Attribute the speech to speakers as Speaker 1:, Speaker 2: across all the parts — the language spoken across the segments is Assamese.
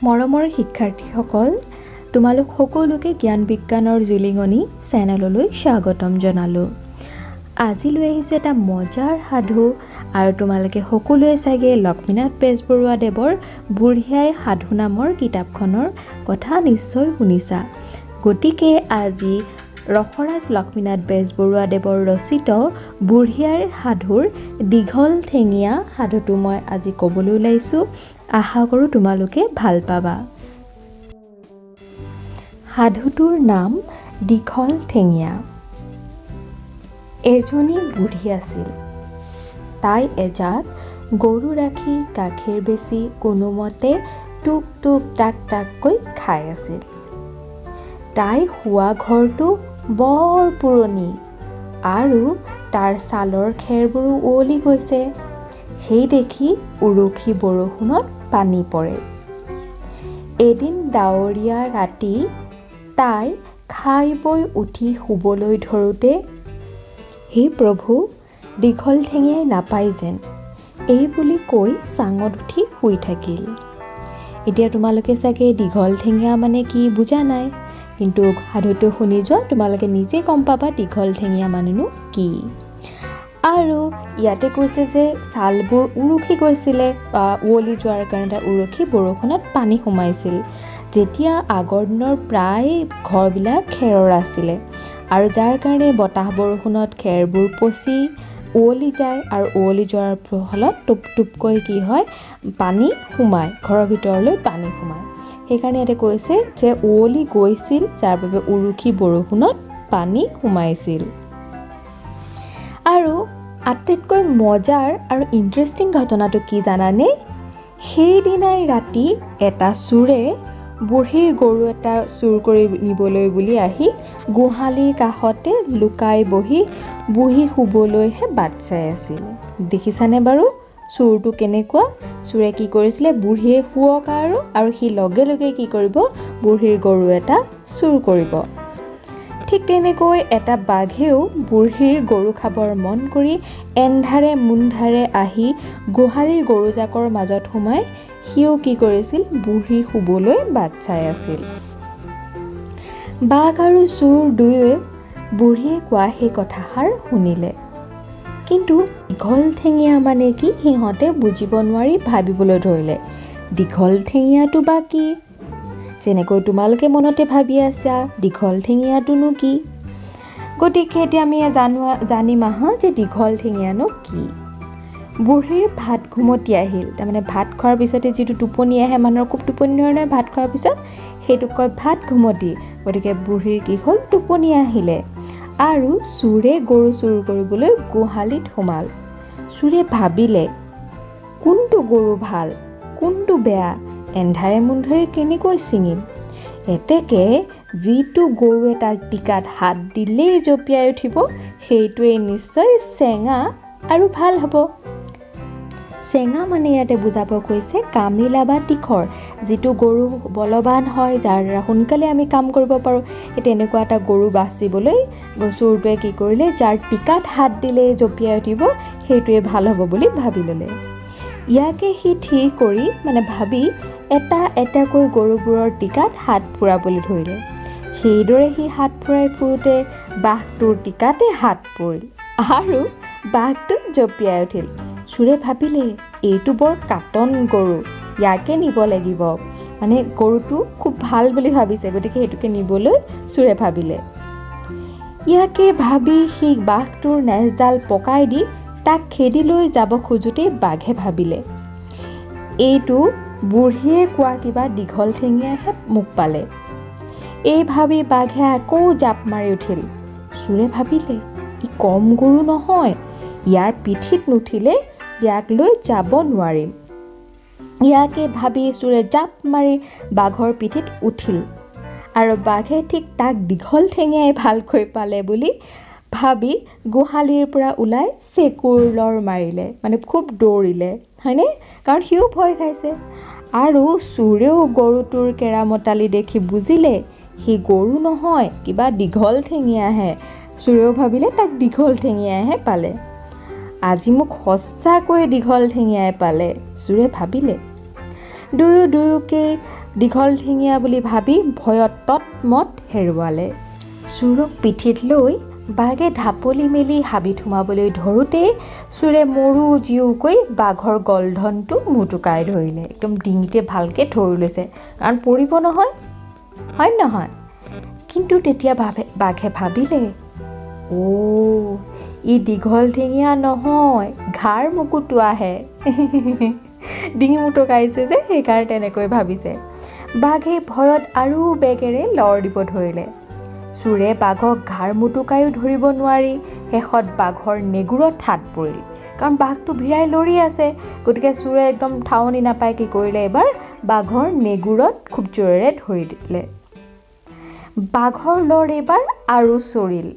Speaker 1: মৰমৰ শিক্ষাৰ্থীসকল, তোমালোক সকলোকে জ্ঞান বিজ্ঞানৰ জিলিঙনি চেনেললৈ স্বাগতম জনালোঁ। আজি লৈ আহিছোঁ এটা মজাৰ সাধু আৰু তোমালোকে সকলোৱে চাগে লক্ষ্মীনাথ বেজবৰুৱাদেৱৰ বুঢ়ী আই সাধু নামৰ কিতাপখনৰ কথা নিশ্চয় শুনিছা। গতিকে আজি ৰসৰাজ লক্ষ্মীনাথ বেজবৰুৱাদেৱৰ ৰচিত বুঢ়ী আইৰ সাধুৰ দীঘল ঠেঙীয়া সাধুটো মই আজি ক'বলৈ ওলাইছোঁ। আশা কৰোঁ তোমালোকে ভাল পাবা। সাধুটোৰ নাম দীঘল ঠেঙীয়া। এজনী বুঢ়ী আছিল। তাই এজাক গৰু ৰাখি গাখীৰ বেচি কোনোমতে টুক টুক টাক টাককৈ খাই আছিল। তাই শোৱা ঘৰটো বৰ পুৰণি আৰু তাৰ ছালৰ খেৰবোৰো উৱলি গৈছে। সেই দেখি উৰখি বৰষুণত পানী পৰে। এদিন ডাৱৰীয়া ৰাতি তাই খাই বৈ উঠি শুবলৈ ধৰোঁতে, হে প্ৰভু, দীঘল ঠেঙীয়াই নাপায় যেন, এই বুলি কৈ চাঙত উঠি শুই থাকিল। এতিয়া তোমালোকে চাগে দীঘল ঠেঙীয়া মানে কি বুজা নাই, কিন্তু সাধুটো শুনি যোৱা, তোমালোকে নিজে গম পাবা দীঘল ঠেঙীয়া মানেনো কি। আৰু ইয়াতে কৈছে যে ছালবোৰ উৰখি গৈছিলে, উৱলি যোৱাৰ কাৰণে তাৰ উৰখি বৰষুণত পানী সোমাইছিল। যেতিয়া আগৰ দিনৰ প্ৰায় ঘৰবিলাক খেৰৰ আছিলে আৰু যাৰ কাৰণে বতাহ বৰষুণত খেৰবোৰ পচি উৱলি যায় আৰু উৱলি যোৱাৰ ফলত টুপ টুপকৈ কি হয়, পানী সোমায়, ঘৰৰ ভিতৰলৈ পানী সোমায়। সেইকাৰণে ইয়াতে কৈছে যে উৱলি গৈছিল, যাৰ বাবে উৰখি বৰষুণত পানী সোমাইছিল। আৰু আটাইতকৈ মজাৰ আৰু ইণ্টাৰেষ্টিং ঘটনাটো কি জানানে? সেইদিনাই ৰাতি এটা চোৰে বুঢ়ীৰ গৰু এটা চুৰ কৰি নিবলৈ বুলি আহি গোহালিৰ কাষতে লুকাই বহি বুঢ়ী শুবলৈহে বাট চাই আছিল। দেখিছানে বাৰু চোৰটো কেনেকুৱা? চোৰে কি কৰিছিলে, বুঢ়ীয়ে শুৱক আৰু সি লগে লগে কি কৰিব, বুঢ়ীৰ গৰু এটা চুৰ কৰিব। ঠিক তেনেকৈ এটা বাঘেও বুঢ়ীৰ গৰু খাবৰ মন কৰি এন্ধাৰে মুন্ধাৰে আহি গোহালিৰ গৰুজাকৰ মাজত সোমাই সিও কি কৰিছিল, বুঢ়ী শুবলৈ বাট চাই আছিল। বাঘ আৰু চোৰ দুয়োৱে বুঢ়ীয়ে কোৱা সেই কথাষাৰ শুনিলে, কিন্তু দীঘল ঠেঙীয়া মানে কি সিহঁতে বুজিব নোৱাৰি ভাবিবলৈ ধৰিলে। দীঘল ঠেঙীয়াটো বা কি? যেনেকৈ তোমালোকে মনতে ভাবি আছা দীঘল ঠেঙীয়াটোনো কি। গতিকে এতিয়া আমি জানিম যে দীঘল ঠেঙীয়ানো কি। বুঢ়ীৰ ভাত ঘুমতি আহিল। তাৰমানে ভাত খোৱাৰ পিছতে যিটো টোপনি আহে, মানুহৰ খুব টোপনি ধৰে ভাত খোৱাৰ পিছত, সেইটোক কয় ভাত ঘুমতি। গতিকে বুঢ়ীৰ কি হ'ল, টোপনি আহিলে আৰু চোৰে গৰু চুৰ কৰিবলৈ গোহালিত সোমাল। চোৰে ভাবিলে কোনটো গৰু ভাল কোনটো বেয়া, এন্ধাৰে মুন্ধাৰে কেনেকৈ ছিঙিম। এতেকে যিটো গৰুৱে তাৰ টিকাত হাত দিলেই জঁপিয়াই উঠিব, সেইটোৱে নিশ্চয় চেঙা আৰু ভাল হ'ব। চেঙা মানে ইয়াতে বুজাব কৈছে কামিলা বা তীখৰ, যিটো গৰু বলৱান হয়, যাৰ দ্বাৰা সোনকালে আমি কাম কৰিব পাৰোঁ। সেই তেনেকুৱা এটা গৰু বাচিবলৈ চোৰটোৱে কি কৰিলে, যাৰ টিকাত হাত দিলেই জঁপিয়াই উঠিব, সেইটোৱে ভাল হ'ব বুলি ভাবি ল'লে। ইয়াকে সি থিৰ কৰি ভাবি এটা এটাকৈ গৰুবোৰৰ টিকাত হাত ফুৰাবলৈ ধৰিলে। সেইদৰে সি হাত ফুৰাই ফুৰোঁতে বাঘটোৰ টিকাতে হাত পৰিল আৰু বাঘটো জঁপিয়াই উঠিল। চোৰে ভাবিলে এইটো বৰ কাটন গৰু, ইয়াকে নিব লাগিব। গৰুটো খুব ভাল বুলি ভাবিছে, গতিকে সেইটোকে নিবলৈ চোৰে ভাবিলে। ইয়াকে ভাবি সি বাঘটোৰ নেজডাল পকাই দি তাক খেদি লৈ যাব খোজোতেই বাঘে ভাবিলে এইটো বুঢ়ীয়ে কোৱা কিবা দীঘল ঠেঙীয়াহে মোক পালে। এই ভাবি বাঘে আকৌ জাপ মাৰি উঠিল। চোৰে ভাবিলে ই কম গৰু নহয়, ইয়াৰ পিঠিত নুঠিলে ইয়াক লৈ যাব নোৱাৰিম। ইয়াকে ভাবি চোৰে জাপ মাৰি বাঘৰ পিঠিত উঠিল আৰু বাঘে ঠিক তাক দীঘল ঠেঙীয়াই ভালকৈ পালে বুলি ভাবি গোহালিৰ পৰা ওলাই চেকুৰ লৰ মাৰিলে, খুব দৌৰিলে, হয়নে? কাৰণ সিও ভয় খাইছে। আৰু চোৰেও গৰুটোৰ কেৰামতালি দেখি বুজিলে সি গৰু নহয়, কিবা দীঘল ঠেঙীয়াহে। চোৰেও ভাবিলে তাক দীঘল ঠেঙীয়াহে পালে। আজি মোক সঁচাকৈ দীঘল ঠেঙীয়াই পালে, চোৰে ভাবিলে। দুয়োকে দীঘল ঠেঙীয়া বুলি ভাবি ভয়ত তৎমত হেৰুৱালে। চোৰক পিঠিত লৈ বাঘে ঢাপলি মেলি হাবিত সোমাবলৈ ধৰোঁতে চোৰে মৰু জিউকৈ বাঘৰ গলধনটো মুটুকাই ধৰিলে। একদম ডিঙিতে ভালকৈ ধৰি লৈছে, কাৰণ পৰিব নহয়, হয় নহয়? কিন্তু তেতিয়া বাঘে ভাবিলে, ই দীঘল ঠেঙীয়া নহয়, ঘাৰ মুকুটোৱাহে। ডিঙি মুটুকাইছে যে, সেইকাৰণে তেনেকৈ ভাবিছে। বাঘে ভয়ত আৰু বেগেৰে লৰ দিব ধৰিলে। চোৰে বাঘক ঘাৰ মুটুকায়ো ধৰিব নোৱাৰি শেষত বাঘৰ নেগুৰত হাত পৰিল, কাৰণ বাঘটো ভিৰাই লৰি আছে। গতিকে চোৰে একদম ঠাৱনি নাপায় কি কৰিলে, এবাৰ বাঘৰ নেগুৰত খুব জোৰেৰে ধৰি দিলে। বাঘৰ লৰ এইবাৰ আৰু চৰিল।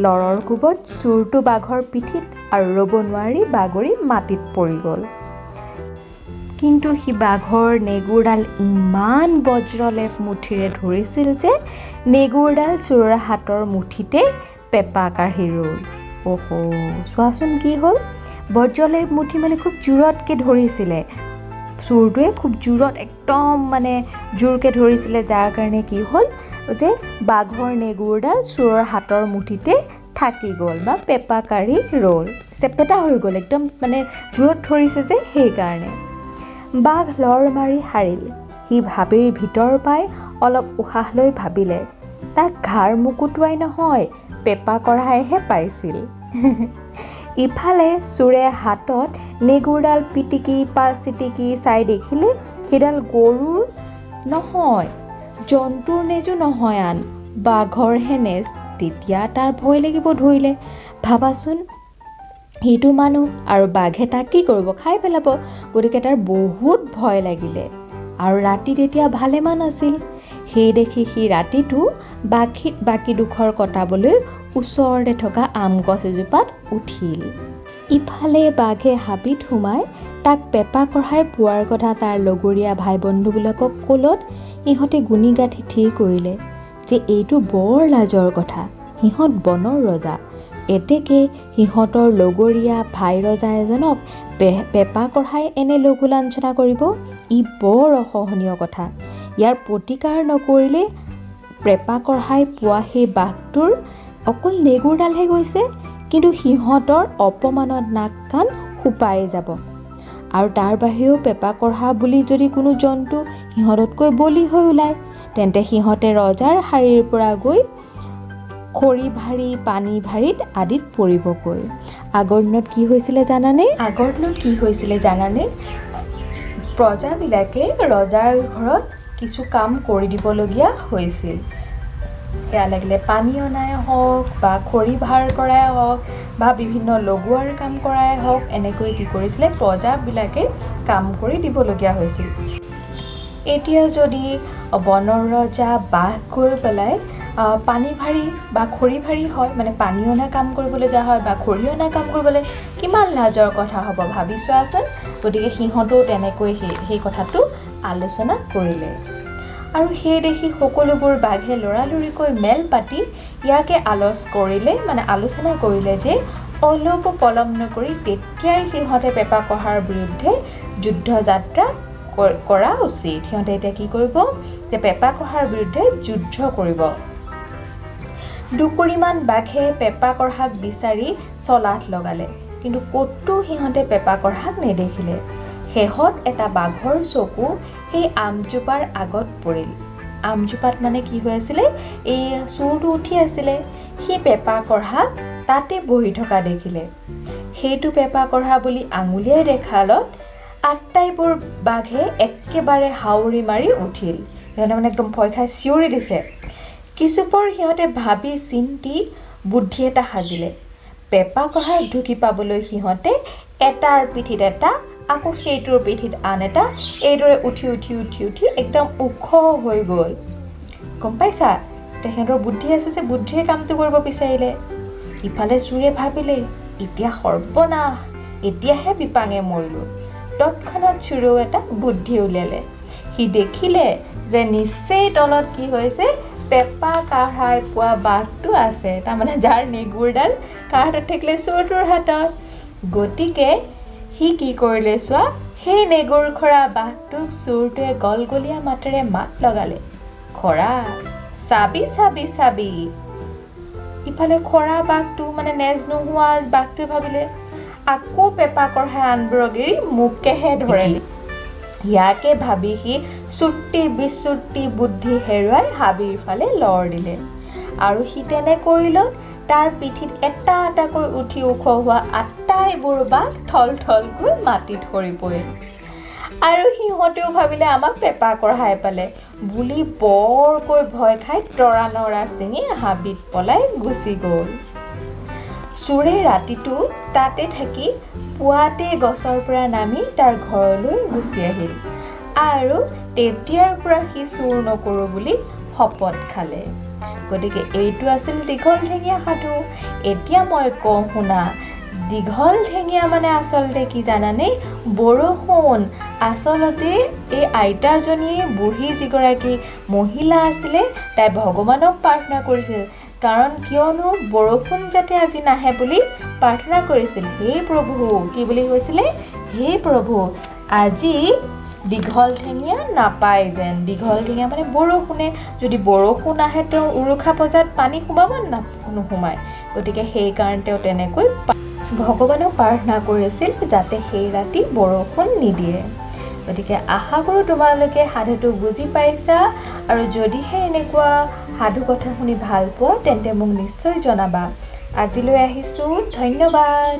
Speaker 1: লৰৰ কোবত চোৰটো বাঘৰ পিঠিত আৰু ৰ'ব নোৱাৰি বাগৰি মাটিত পৰি গ'ল। কিন্তু সি বাঘৰ নেগুৰডাল ইমান বজ্ৰলেপ মুঠিৰে ধৰিছিল যে নেগুৰডাল চোৰৰ হাতৰ মুঠিতে পেপা কাঢ়ি ৰ'ল। চোৱাচোন কি হ'ল, বজ্ৰলেপ মুঠি মানে খুব জোৰতকৈ ধৰিছিলে। চোৰটোৱে খুব জোৰত একদম মানে জোৰকৈ ধৰিছিলে, যাৰ কাৰণে কি হ'ল যে বাঘৰ নেগুৰডাল চোৰৰ হাতৰ মুঠিতে থাকি গ'ল বা পেপা কাঢ়ি ৰ'ল, চেপেটা হৈ গ'ল, একদম মানে জোৰত ধৰিছে যে সেইকাৰণে। বাঘ লৰ মাৰি হাৰিল। সি হাবিৰ ভিতৰ পাই অলপ উশাহ লৈ ভাবিলে, তাক ঘাৰ মুকুটোৱাই নহয়, পেপা কঢ়াইহে পাইছিল। ইফালে চোৰে হাতত নেগুৰডাল পিটিকি চিটিকি চাই দেখিলে সেইডাল গৰুৰ নহয়, জন্তুৰ নেজো নহয়, আন বাঘৰহে নেজ। তেতিয়া তাৰ ভয় লাগিব ধৰিলে। ভাবাচোন, সেইটো মানুহ আৰু বাঘে তাক কি কৰিব, খাই পেলাব। গতিকে তাৰ বহুত ভয় লাগিলে। আৰু ৰাতি তেতিয়া ভালেমান আছিল। সেই দেখি সি ৰাতিটো বাকী দুখৰ কটাবলৈ ওচৰতে থকা আম গছ এজোপাত উঠিল। ইফালে বাঘে হাবিত সোমাই তাক পেপা কঢ়াই পোৱাৰ কথা তাৰ লগৰীয়া ভাই বন্ধুবিলাকক ক'লত সিহঁতে গুণি গাঁঠি থিৰ কৰিলে যে এইটো বৰ লাজৰ কথা, সিহঁত বনৰ ৰজা, এতেকে সিহঁতৰ লগৰীয়া ভাই ৰজা এজনক পেপা কঢ়াই এনে লঘু লাঞ্ছনা কৰিব, ই বৰ অসহনীয় কথা। ইয়াৰ প্ৰতিকাৰ নকৰিলে পেপা কঢ়াই পোৱা সেই বাঘটোৰ অকল নেগুৰডালহে গৈছে, কিন্তু সিহঁতৰ অপমানত নাক কাণ শুপাই যাব। আৰু তাৰ বাহিৰেও পেপা কঢ়া বুলি যদি কোনো জন্তু সিহঁততকৈ বলি হৈ ওলায়, তেন্তে সিহঁতে ৰজাৰ শাৰীৰ পৰা গৈ খৰি ভাৰী, পানী ভাৰীত আদিত পৰিবগৈ। আগৰ দিনত কি হৈছিলে জানানে? প্ৰজাবিলাকে ৰজাৰ ঘৰত কিছু কাম কৰি দিবলগীয়া হৈছিল। সেয়া লাগিলে পানী অনাই হওক বা খৰি ভাৰ কৰাই হওক বা বিভিন্ন লগোৱাৰ কাম কৰাই হওক, এনেকৈ কি কৰিছিলে, প্ৰজাবিলাকে কাম কৰি দিবলগীয়া হৈছিল। এতিয়া যদি বনৰ ৰজা বাঘ গৈ পেলাই পানী ভাৰী বা খৰি ভাৰী হয়, মানে পানী অনা কাম কৰিবলগীয়া হয় বা খৰি অনা কাম কৰিবলৈ, কিমান লাজৰ কথা হ'ব ভাবি চোৱাচোন। গতিকে সিহঁতেও তেনেকৈ সেই কথাটো আলোচনা কৰিলে। আৰু সেই দেখি সকলোবোৰ বাঘে লৰালৰিকৈ মেল পাতি ইয়াকে আলোচনা কৰিলে যে অলপো পলম নকৰি তেতিয়াই সিহঁতে পেপা কঢ়াৰ বিৰুদ্ধে যুদ্ধ যাত্ৰা কৰা উচিত। সিহঁতে এতিয়া কি কৰিব, যে পেপা কঢ়াৰ বিৰুদ্ধে যুদ্ধ কৰিব। দুকুৰিমান বাঘে পেপা কঢ়াক বিচাৰি চলাথ লগালে, কিন্তু ক'তো সিহঁতে পেপা কঢ়াক নেদেখিলে। শেহত এটা বাঘৰ চকু সেই আমজোপাৰ আগত পৰিল। আমজোপাত মানে কি হৈ আছিলে, এই চোৰটো উঠি আছিলে, সি পেপা কঢ়া তাতে বহি থকা দেখিলে। সেইটো পেপা কঢ়া বুলি আঙুলিয়াই দেখালত আটাইবোৰ বাঘে একেবাৰে হাউৰি মাৰি উঠিল। সিহঁতে মানে একদম ভয় খাই চিঞৰি দিছে। কিছুপৰ সিহঁতে ভাবি চিন্তি বুদ্ধি এটা সাজিলে। পেপা কঢ়াক ঢুকি পাবলৈ সিহঁতে এটাৰ পিঠিত এটা, আকৌ সেইটোৰ পিঠিত আন এটা, এইদৰে উঠি উঠি উঠি উঠি একদম ওখ হৈ গ'ল। গম পাইছা, তেখেতৰ বুদ্ধি আছে যে বুদ্ধিৰে কামটো কৰিব বিচাৰিলে। ইফালে চোৰে ভাবিলে, এতিয়া সৰ্বনাশ, এতিয়াহে বিপাঙে মৰিলোঁ। তৎক্ষণাত চোৰেও এটা বুদ্ধি উলিয়ালে। সি দেখিলে যে নিশ্চয় তলত কি হৈছে, পেপা কাঢ়াই পোৱা বাঘটো আছে, তাৰমানে যাৰ নেগুৰডাল কাৰ হাতত থাকিলে, চোৰটোৰ হাতত। গতিকে সি কি কৰিলে চোৱা, সেই নেগুৰ খৰা বাঘটোক চোৰটোৱে গলগলীয়া মাতেৰে মাত লগালে, খৰা চাবি চাবি চাবি। ইফালে খৰা বাঘটো মানে নেজ নোহোৱা বাঘটোৱে ভাবিলে আকৌ পেপা কঢ়াই আনবোৰক এৰি মোকেহে ধৰিলে। ইয়াকে ভাবি সি চুটি বিচুটি বুদ্ধি হেৰুৱাই হাবিৰ ফালে লৰ দিলে। আৰু সি তেনে কৰিলত তাৰ পিঠিত এটা এটাকৈ উঠি ওখ হোৱা আটাইবোৰ বাঘ থল থলকৈ মাটিত সৰি পৰিল। আৰু সিহঁতেও ভাবিলে আমাক পেপা কঢ়াই পালে বুলি বৰকৈ ভয় খাই তৰা নৰা ছিঙি হাবিত পলাই গুচি গ'ল। চোৰে ৰাতিটো তাতে থাকি পুৱাতে গছৰ পৰা নামি তাৰ ঘৰলৈ গুচি আহিল আৰু তেতিয়াৰ পৰা সি চোৰ নকৰোঁ বুলি শপত খালে। গতিকে এইটো আছিল দীঘল ঠেঙীয়া সাধু। এতিয়া মই কওঁ শুনা, দীঘল ঠেঙীয়া মানে আচলতে কি জানানে? বৰষুণ। আচলতে এই আইতাজনীয়ে বুঢ়ী যিগৰাকী মহিলা আছিলে তাই ভগৱানক প্ৰাৰ্থনা কৰিছিল, কাৰণ কিয়নো বৰষুণ যাতে আজি নাহে বুলি প্ৰাৰ্থনা কৰিছিল। হে প্ৰভু, কি বুলি কৈছিলে? হে প্ৰভু, আজি দীঘল ঠেঙীয়া নাপায় যেন। দীঘল ঠেঙীয়া মানে বৰষুণে, যদি বৰষুণ আহে তেওঁ উৰুখা পজাত পানী সোমাব নোসোমায়। গতিকে সেইকাৰণে তেওঁ তেনেকৈ ভগৱানক প্ৰাৰ্থনা কৰিছিল যাতে সেই ৰাতি বৰষুণ নিদিয়ে। গতিকে আশা কৰোঁ তোমালোকে সাধুটো বুজি পাইছা, আৰু যদিহে এনেকুৱা সাধু কথা শুনি ভাল পোৱা তেন্তে মোক নিশ্চয় জনাবা। আজিলৈ আহিছোঁ, ধন্যবাদ।